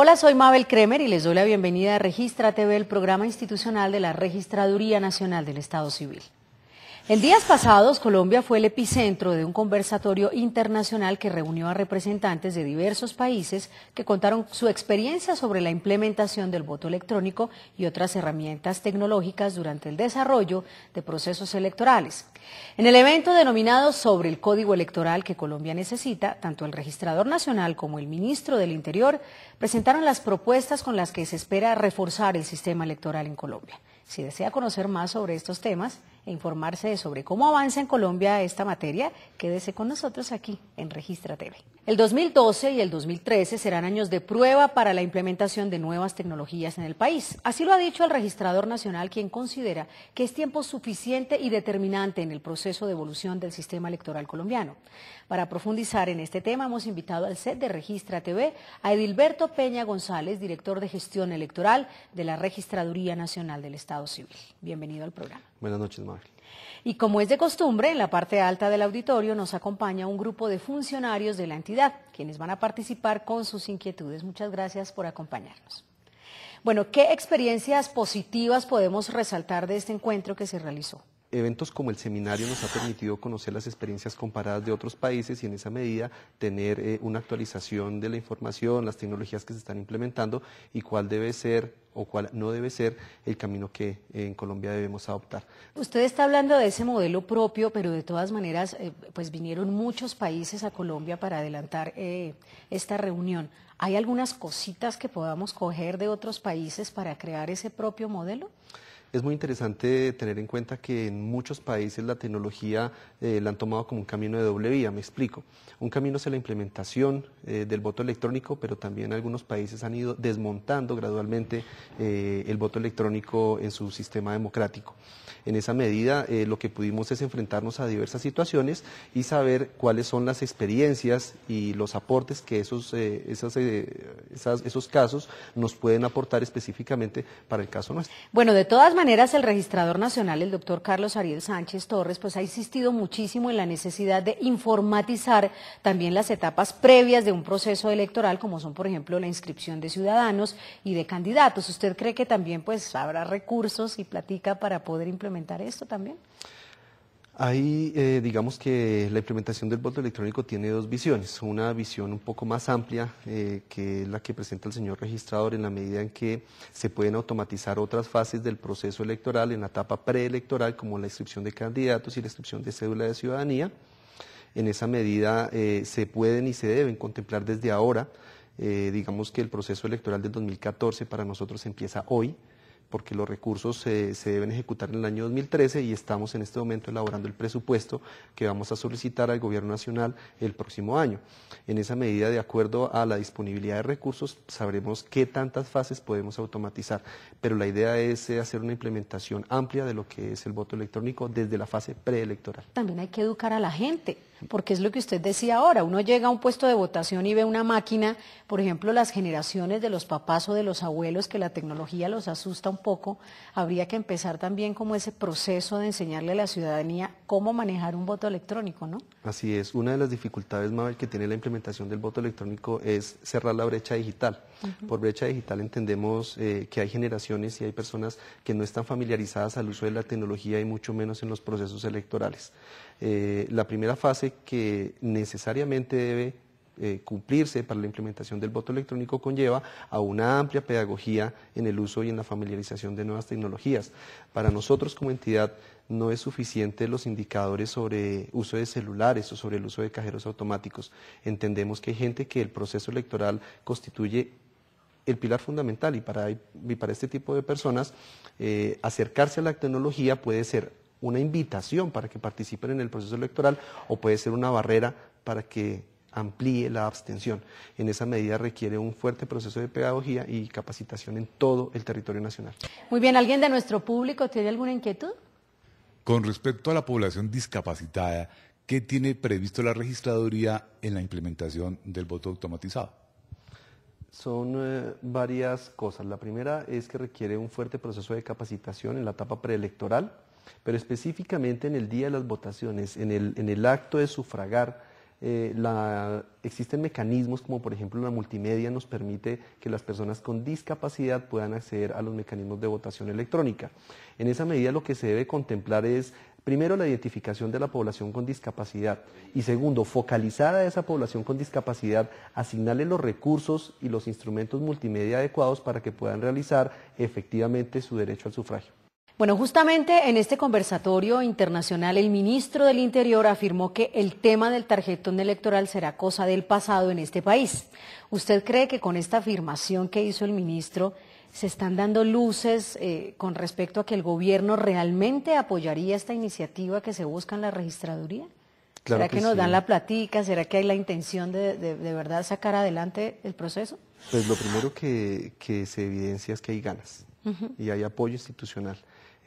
Hola, soy Mabel Kremer y les doy la bienvenida a Registra TV, el programa institucional de la Registraduría Nacional del Estado Civil. En días pasados, Colombia fue el epicentro de un conversatorio internacional que reunió a representantes de diversos países que contaron su experiencia sobre la implementación del voto electrónico y otras herramientas tecnológicas durante el desarrollo de procesos electorales. En el evento denominado Sobre el Código Electoral que Colombia necesita, tanto el registrador nacional como el ministro del Interior presentaron las propuestas con las que se espera reforzar el sistema electoral en Colombia. Si desea conocer más sobre estos temas e informarse sobre cómo avanza en Colombia esta materia, quédese con nosotros aquí en Registra TV. El 2012 y el 2013 serán años de prueba para la implementación de nuevas tecnologías en el país. Así lo ha dicho el registrador nacional, quien considera que es tiempo suficiente y determinante en el proceso de evolución del sistema electoral colombiano. Para profundizar en este tema, hemos invitado al set de Registra TV a Edilberto Peña González, director de gestión electoral de la Registraduría Nacional del Estado Civil. Bienvenido al programa. Buenas noches, Mabel. Y como es de costumbre, en la parte alta del auditorio nos acompaña un grupo de funcionarios de la entidad, quienes van a participar con sus inquietudes. Muchas gracias por acompañarnos. Bueno, ¿qué experiencias positivas podemos resaltar de este encuentro que se realizó? Eventos como el seminario nos ha permitido conocer las experiencias comparadas de otros países y en esa medida tener una actualización de la información, las tecnologías que se están implementando y cuál debe ser o cuál no debe ser el camino que en Colombia debemos adoptar. Usted está hablando de ese modelo propio, pero de todas maneras pues vinieron muchos países a Colombia para adelantar esta reunión. ¿Hay algunas cositas que podamos coger de otros países para crear ese propio modelo? Es muy interesante tener en cuenta que en muchos países la tecnología la han tomado como un camino de doble vía, me explico. Un camino hacia la implementación del voto electrónico, pero también algunos países han ido desmontando gradualmente el voto electrónico en su sistema democrático. En esa medida lo que pudimos es enfrentarnos a diversas situaciones y saber cuáles son las experiencias y los aportes que esos casos nos pueden aportar específicamente para el caso nuestro. Bueno, de todas maneras, el registrador nacional, el doctor Carlos Ariel Sánchez Torres, pues ha insistido muchísimo en la necesidad de informatizar también las etapas previas de un proceso electoral, como son, por ejemplo, la inscripción de ciudadanos y de candidatos. ¿Usted cree que también pues habrá recursos y platica para poder implementar esto también? Ahí digamos que la implementación del voto electrónico tiene dos visiones, una visión un poco más amplia que es la que presenta el señor registrador en la medida en que se pueden automatizar otras fases del proceso electoral en la etapa preelectoral como la inscripción de candidatos y la inscripción de cédula de ciudadanía. En esa medida se pueden y se deben contemplar desde ahora, digamos que el proceso electoral del 2014 para nosotros empieza hoy, porque los recursos se deben ejecutar en el año 2013 y estamos en este momento elaborando el presupuesto que vamos a solicitar al Gobierno Nacional el próximo año. En esa medida, de acuerdo a la disponibilidad de recursos, sabremos qué tantas fases podemos automatizar, pero la idea es hacer una implementación amplia de lo que es el voto electrónico desde la fase preelectoral. También hay que educar a la gente, porque es lo que usted decía ahora, uno llega a un puesto de votación y ve una máquina, por ejemplo, las generaciones de los papás o de los abuelos, que la tecnología los asusta un poco, habría que empezar también como ese proceso de enseñarle a la ciudadanía cómo manejar un voto electrónico, ¿no? Así es, una de las dificultades, Mabel, que tiene la implementación del voto electrónico es cerrar la brecha digital. Por brecha digital entendemos que hay generaciones y hay personas que no están familiarizadas al uso de la tecnología y mucho menos en los procesos electorales. La primera fase que necesariamente debe cumplirse para la implementación del voto electrónico conlleva a una amplia pedagogía en el uso y en la familiarización de nuevas tecnologías. Para nosotros como entidad no es suficiente los indicadores sobre uso de celulares o sobre el uso de cajeros automáticos. Entendemos que hay gente que el proceso electoral constituye el pilar fundamental y para este tipo de personas acercarse a la tecnología puede ser una invitación para que participen en el proceso electoral o puede ser una barrera para que amplíe la abstención. En esa medida requiere un fuerte proceso de pedagogía y capacitación en todo el territorio nacional. Muy bien, ¿alguien de nuestro público tiene alguna inquietud? Con respecto a la población discapacitada, ¿qué tiene previsto la registraduría en la implementación del voto automatizado? Son varias cosas. La primera es que requiere un fuerte proceso de capacitación en la etapa preelectoral, pero específicamente en el día de las votaciones, en el acto de sufragar existen mecanismos como por ejemplo la multimedia nos permite que las personas con discapacidad puedan acceder a los mecanismos de votación electrónica. En esa medida lo que se debe contemplar es primero la identificación de la población con discapacidad y segundo, focalizar a esa población con discapacidad, asignarle los recursos y los instrumentos multimedia adecuados para que puedan realizar efectivamente su derecho al sufragio. Bueno, justamente en este conversatorio internacional el ministro del Interior afirmó que el tema del tarjetón electoral será cosa del pasado en este país. ¿Usted cree que con esta afirmación que hizo el ministro se están dando luces con respecto a que el gobierno realmente apoyaría esta iniciativa que se busca en la registraduría? Claro ¿Será que nos sí. dan la platica? ¿Será que hay la intención de verdad sacar adelante el proceso? Pues lo primero que se evidencia es que hay ganas y hay apoyo institucional.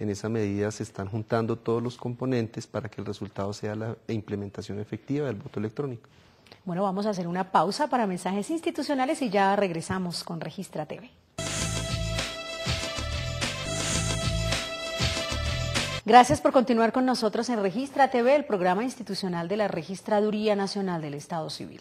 En esa medida se están juntando todos los componentes para que el resultado sea la implementación efectiva del voto electrónico. Bueno, vamos a hacer una pausa para mensajes institucionales y ya regresamos con Registra TV. Gracias por continuar con nosotros en Registra TV, el programa institucional de la Registraduría Nacional del Estado Civil.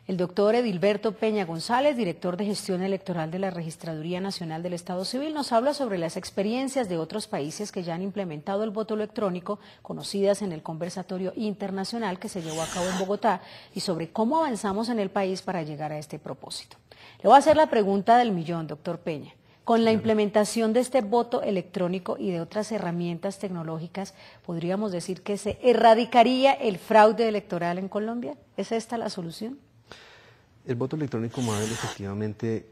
El doctor Edilberto Peña González, director de gestión electoral de la Registraduría Nacional del Estado Civil, nos habla sobre las experiencias de otros países que ya han implementado el voto electrónico, conocidas en el conversatorio internacional que se llevó a cabo en Bogotá, y sobre cómo avanzamos en el país para llegar a este propósito. Le voy a hacer la pregunta del millón, doctor Peña. Con la implementación de este voto electrónico y de otras herramientas tecnológicas, ¿podríamos decir que se erradicaría el fraude electoral en Colombia? ¿Es esta la solución? El voto electrónico, Mabel, efectivamente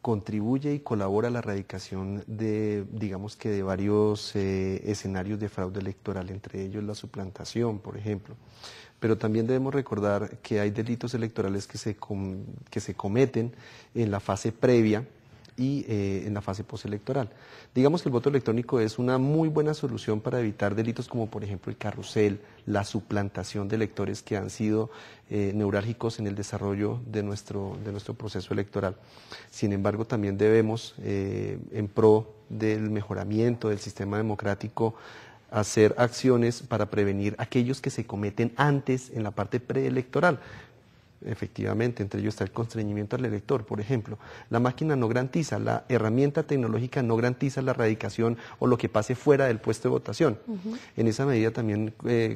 contribuye y colabora a la erradicación de, digamos que de varios escenarios de fraude electoral, entre ellos la suplantación, por ejemplo. Pero también debemos recordar que hay delitos electorales que se cometen en la fase previa y en la fase postelectoral. Digamos que el voto electrónico es una muy buena solución para evitar delitos como por ejemplo el carrusel, la suplantación de electores que han sido neurálgicos en el desarrollo de nuestro proceso electoral. Sin embargo, también debemos, en pro del mejoramiento del sistema democrático, hacer acciones para prevenir aquellos que se cometen antes en la parte preelectoral. Efectivamente, entre ellos está el constreñimiento al elector, por ejemplo. La máquina no garantiza, la herramienta tecnológica no garantiza la erradicación o lo que pase fuera del puesto de votación. En esa medida también,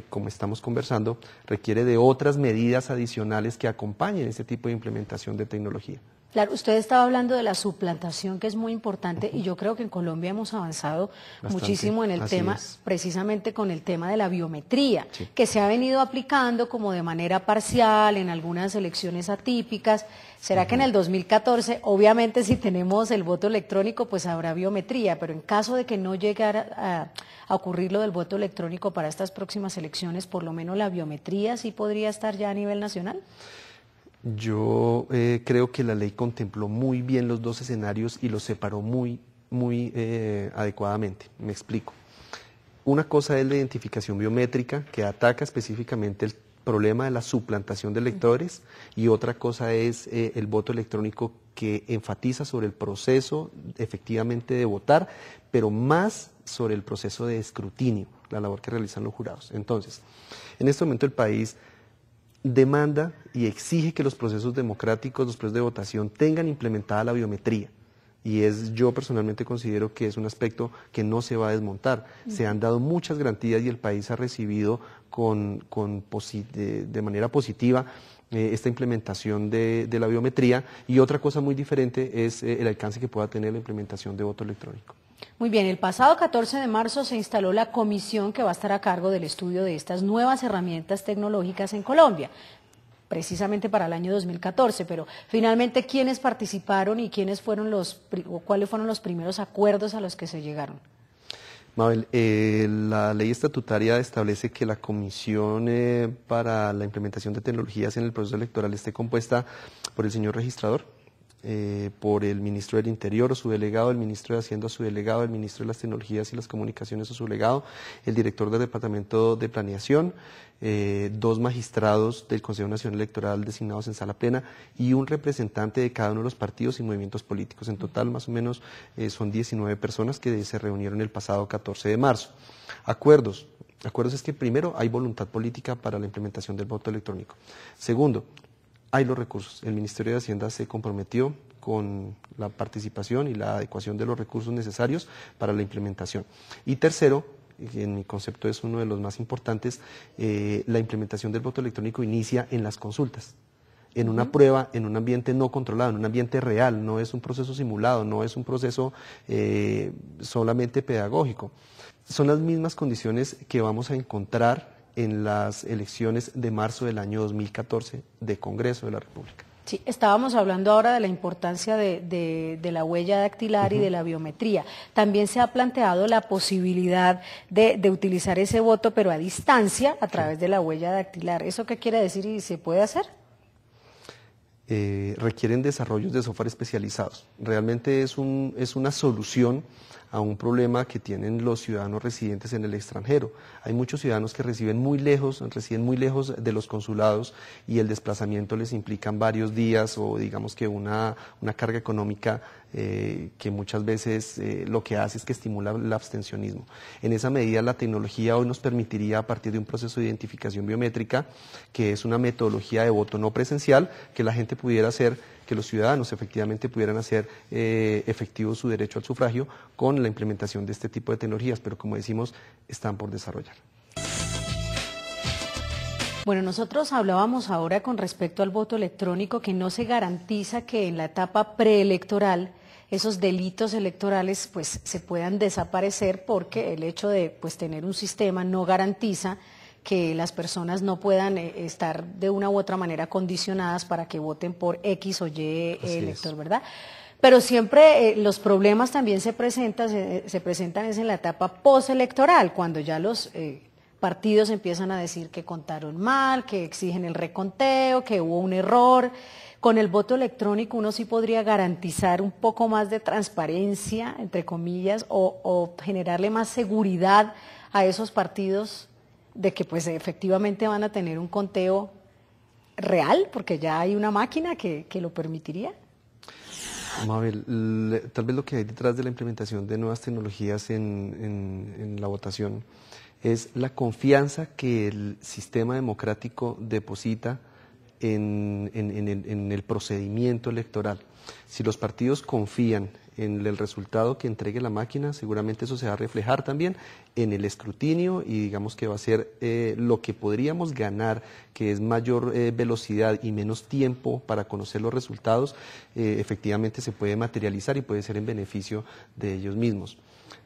como estamos conversando, requiere de otras medidas adicionales que acompañen este tipo de implementación de tecnología. Claro, usted estaba hablando de la suplantación, que es muy importante, y yo creo que en Colombia hemos avanzado muchísimo en el tema, precisamente con el tema de la biometría, que se ha venido aplicando como de manera parcial en algunas elecciones atípicas. ¿Será que en el 2014, obviamente si tenemos el voto electrónico, pues habrá biometría, pero en caso de que no llegara a ocurrir lo del voto electrónico para estas próximas elecciones, por lo menos la biometría sí podría estar ya a nivel nacional? Yo creo que la ley contempló muy bien los dos escenarios y los separó muy adecuadamente. Me explico. Una cosa es la identificación biométrica, que ataca específicamente el problema de la suplantación de electores, y otra cosa es el voto electrónico, que enfatiza sobre el proceso efectivamente de votar, pero más sobre el proceso de escrutinio, la labor que realizan los jurados. Entonces, en este momento el país demanda y exige que los procesos democráticos, los procesos de votación tengan implementada la biometría. Y yo personalmente considero que es un aspecto que no se va a desmontar. Se han dado muchas garantías y el país ha recibido de manera positiva esta implementación de la biometría. Y otra cosa muy diferente es el alcance que pueda tener la implementación de voto electrónico. Muy bien, el pasado 14 de marzo se instaló la comisión que va a estar a cargo del estudio de estas nuevas herramientas tecnológicas en Colombia, precisamente para el año 2014, pero finalmente, ¿quiénes participaron y cuáles fueron los primeros acuerdos a los que se llegaron? Mabel, la ley estatutaria establece que la comisión para la implementación de tecnologías en el proceso electoral esté compuesta por el señor registrador, por el ministro del Interior o su delegado, el ministro de Hacienda o su delegado, el ministro de las Tecnologías y las Comunicaciones o su delegado, el director del Departamento de Planeación, 2 magistrados del Consejo Nacional Electoral designados en sala plena y un representante de cada uno de los partidos y movimientos políticos. En total, más o menos, son 19 personas que se reunieron el pasado 14 de marzo. Acuerdos es que primero hay voluntad política para la implementación del voto electrónico. Segundo, hay los recursos. El Ministerio de Hacienda se comprometió con la participación y la adecuación de los recursos necesarios para la implementación. Y tercero, en mi concepto es uno de los más importantes, la implementación del voto electrónico inicia en las consultas, en una prueba, en un ambiente no controlado, en un ambiente real, no es un proceso simulado, no es un proceso solamente pedagógico. Son las mismas condiciones que vamos a encontrar en las elecciones de marzo del año 2014 de Congreso de la República. Sí, estábamos hablando ahora de la importancia de la huella dactilar y de la biometría. También se ha planteado la posibilidad de utilizar ese voto, pero a distancia, a través de la huella dactilar. ¿Eso qué quiere decir y se puede hacer? Requieren desarrollos de software especializados. Realmente es una solución a un problema que tienen los ciudadanos residentes en el extranjero. Hay muchos ciudadanos que residen muy lejos de los consulados y el desplazamiento les implica varios días o digamos que una carga económica que muchas veces lo que hace es que estimula el abstencionismo. En esa medida la tecnología hoy nos permitiría, a partir de un proceso de identificación biométrica, que es una metodología de voto no presencial, que la gente pudiera hacer, que los ciudadanos efectivamente pudieran hacer efectivo su derecho al sufragio con la implementación de este tipo de tecnologías, pero como decimos, están por desarrollar. Bueno, nosotros hablábamos ahora con respecto al voto electrónico que no se garantiza que en la etapa preelectoral esos delitos electorales pues se puedan desaparecer porque el hecho de pues tener un sistema no garantiza que las personas no puedan estar de una u otra manera condicionadas para que voten por X o Y elector, ¿verdad? Pero siempre los problemas también se presentan es en la etapa postelectoral, cuando ya los partidos empiezan a decir que contaron mal, que exigen el reconteo, que hubo un error. Con el voto electrónico uno sí podría garantizar un poco más de transparencia, entre comillas, o generarle más seguridad a esos partidos de que pues efectivamente van a tener un conteo real, porque ya hay una máquina que lo permitiría. Mabel, tal vez lo que hay detrás de la implementación de nuevas tecnologías en la votación es la confianza que el sistema democrático deposita en el procedimiento electoral. Si los partidos confían en el resultado que entregue la máquina, seguramente eso se va a reflejar también en el escrutinio y digamos que va a ser lo que podríamos ganar, que es mayor velocidad y menos tiempo para conocer los resultados, efectivamente se puede materializar y puede ser en beneficio de ellos mismos.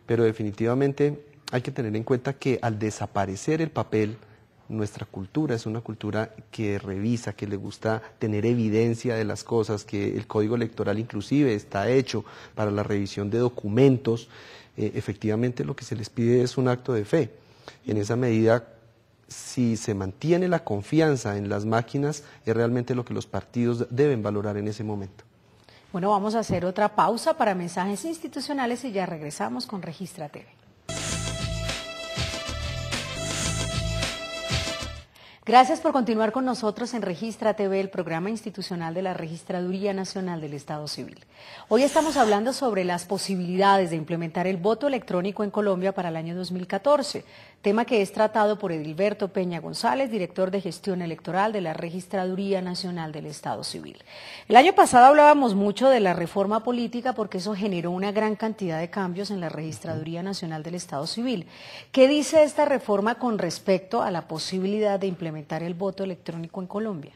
Pero definitivamente hay que tener en cuenta que al desaparecer el papel, nuestra cultura es una cultura que revisa, que le gusta tener evidencia de las cosas, que el código electoral inclusive está hecho para la revisión de documentos. Efectivamente lo que se les pide es un acto de fe. En esa medida, si se mantiene la confianza en las máquinas, es realmente lo que los partidos deben valorar en ese momento. Bueno, vamos a hacer otra pausa para mensajes institucionales y ya regresamos con Registra TV. Gracias por continuar con nosotros en Registra TV, el programa institucional de la Registraduría Nacional del Estado Civil. Hoy estamos hablando sobre las posibilidades de implementar el voto electrónico en Colombia para el año 2014, tema que es tratado por Edilberto Peña González, director de gestión electoral de la Registraduría Nacional del Estado Civil. El año pasado hablábamos mucho de la reforma política porque eso generó una gran cantidad de cambios en la Registraduría Nacional del Estado Civil. ¿Qué dice esta reforma con respecto a la posibilidad de implementar el voto electrónico en Colombia?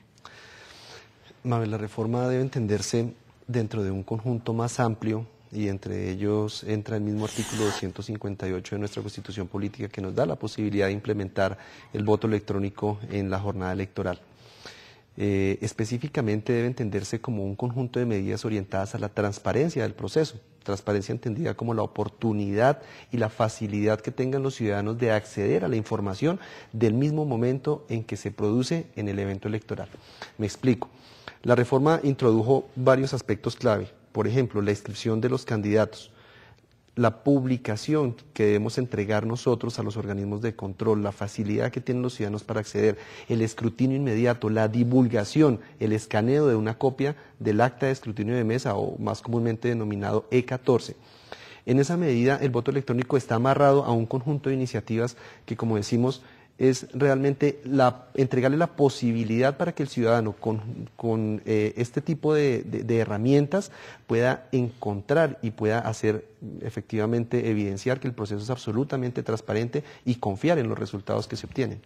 Mabel, la reforma debe entenderse dentro de un conjunto más amplio y entre ellos entra el mismo artículo 258 de nuestra Constitución Política que nos da la posibilidad de implementar el voto electrónico en la jornada electoral. Específicamente debe entenderse como un conjunto de medidas orientadas a la transparencia del proceso, transparencia entendida como la oportunidad y la facilidad que tengan los ciudadanos de acceder a la información del mismo momento en que se produce en el evento electoral. Me explico. La reforma introdujo varios aspectos clave, por ejemplo, la inscripción de los candidatos, la publicación que debemos entregar nosotros a los organismos de control, la facilidad que tienen los ciudadanos para acceder, el escrutinio inmediato, la divulgación, el escaneo de una copia del acta de escrutinio de mesa o más comúnmente denominado E14. En esa medida, el voto electrónico está amarrado a un conjunto de iniciativas que, como decimos, es realmente entregarle la posibilidad para que el ciudadano con este tipo de herramientas pueda encontrar y pueda hacer efectivamente evidenciar que el proceso es absolutamente transparente y confiar en los resultados que se obtienen.